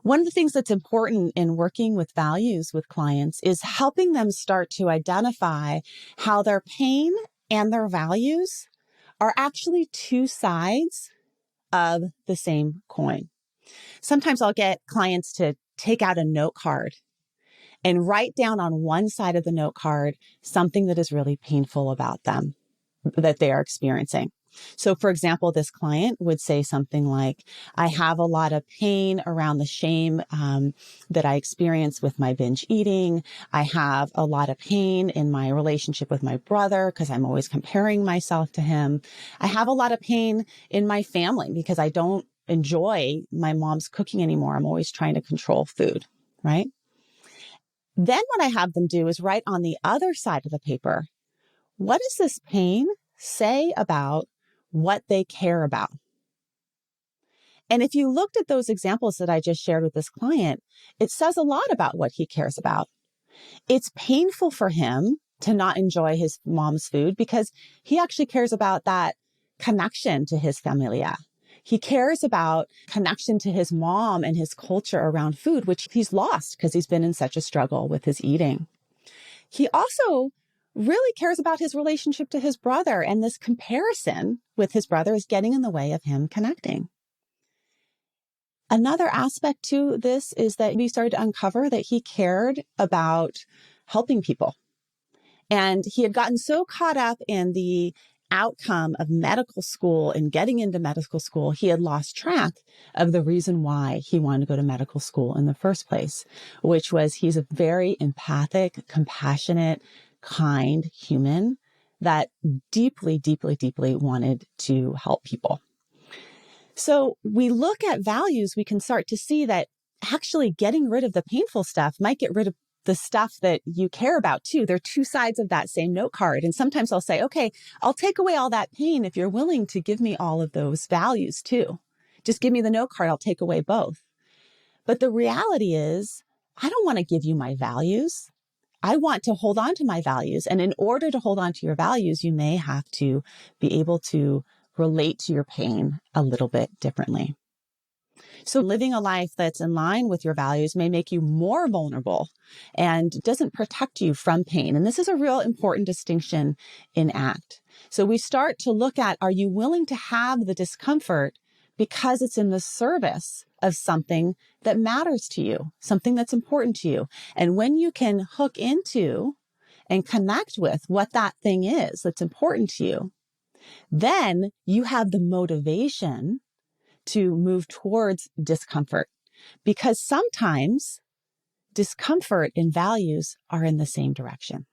One of the things that's important in working with values with clients is helping them start to identify how their pain and their values are actually two sides of the same coin. Sometimes I'll get clients to take out a note card and write down on one side of the note card something that is really painful about them, that they are experiencing. So for example, this client would say something like, I have a lot of pain around the shame that I experience with my binge eating. I have a lot of pain in my relationship with my brother because I'm always comparing myself to him. I have a lot of pain in my family because I don't enjoy my mom's cooking anymore. I'm always trying to control food, right? Then what I have them do is write on the other side of the paper, what does this pain say about what they care about? And if you looked at those examples that I just shared with this client, it says a lot about what he cares about. It's painful for him to not enjoy his mom's food because he actually cares about that connection to his familia. He cares about connection to his mom and his culture around food, which he's lost because he's been in such a struggle with his eating. He also really cares about his relationship to his brother, and this comparison with his brother is getting in the way of him connecting. Another aspect to this is that we started to uncover that he cared about helping people. And he had gotten so caught up in the outcome of medical school and getting into medical school, he had lost track of the reason why he wanted to go to medical school in the first place, which was he's a very empathic, compassionate, kind human that deeply, deeply, deeply wanted to help people. So we look at values, we can start to see that actually getting rid of the painful stuff might get rid of the stuff that you care about too. They're two sides of that same note card. And sometimes I'll say, okay, I'll take away all that pain if you're willing to give me all of those values too. Just give me the note card. I'll take away both. But the reality is, I don't want to give you my values. I want to hold on to my values. And in order to hold on to your values, you may have to be able to relate to your pain a little bit differently. So living a life that's in line with your values may make you more vulnerable and doesn't protect you from pain. And this is a real important distinction in ACT. So we start to look at, are you willing to have the discomfort because it's in the service of something that matters to you, something that's important to you? And when you can hook into and connect with what that thing is that's important to you, then you have the motivation to move towards discomfort, because sometimes discomfort and values are in the same direction.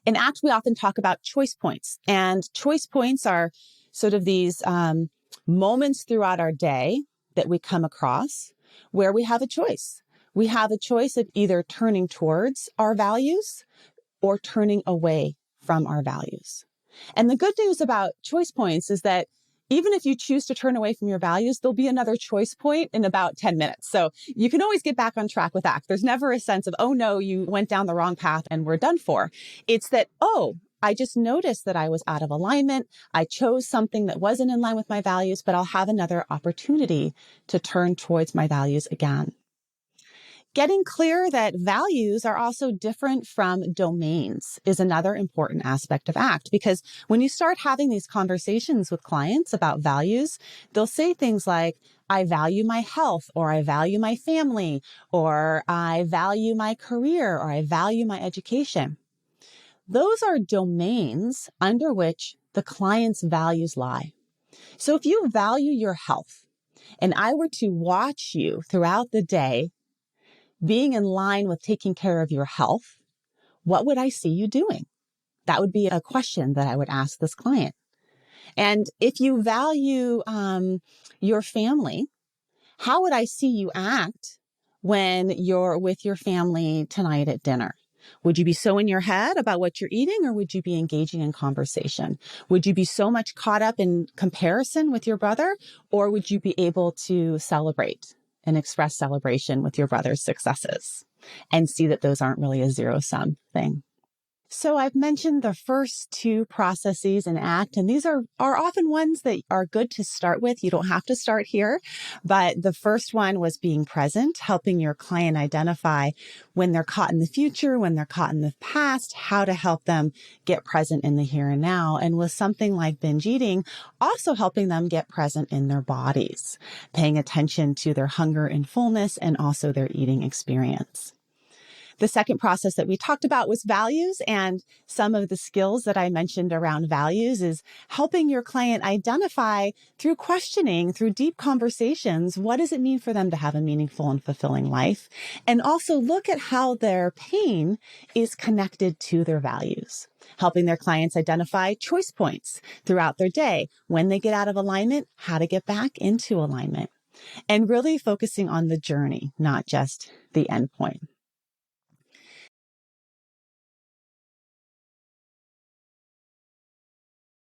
In ACT, we often talk about choice points, and choice points are sort of these moments throughout our day that we come across where we have a choice. We have a choice of either turning towards our values or turning away from our values. And the good news about choice points is that even if you choose to turn away from your values, there'll be another choice point in about 10 minutes. So you can always get back on track with ACT. There's never a sense of, oh no, you went down the wrong path and we're done for. It's that, oh, I just noticed that I was out of alignment. I chose something that wasn't in line with my values, but I'll have another opportunity to turn towards my values again. Getting clear that values are also different from domains is another important aspect of ACT, because when you start having these conversations with clients about values, they'll say things like, I value my health, or I value my family, or I value my career, or I value my education. Those are domains under which the client's values lie. So if you value your health, and I were to watch you throughout the day being in line with taking care of your health, what would I see you doing? That would be a question that I would ask this client. And if you value your family, how would I see you act when you're with your family tonight at dinner? Would you be so in your head about what you're eating, or would you be engaging in conversation? Would you be so much caught up in comparison with your brother, or would you be able to celebrate and express celebration with your brother's successes and see that those aren't really a zero-sum thing? So I've mentioned the first two processes in ACT, and these are often ones that are good to start with. You don't have to start here, but the first one was being present, helping your client identify when they're caught in the future, when they're caught in the past, how to help them get present in the here and now. And with something like binge eating, also helping them get present in their bodies, paying attention to their hunger and fullness and also their eating experience. The second process that we talked about was values, and some of the skills that I mentioned around values is helping your client identify through questioning, through deep conversations, what does it mean for them to have a meaningful and fulfilling life? And also look at how their pain is connected to their values. Helping their clients identify choice points throughout their day, when they get out of alignment, how to get back into alignment, and really focusing on the journey, not just the end point.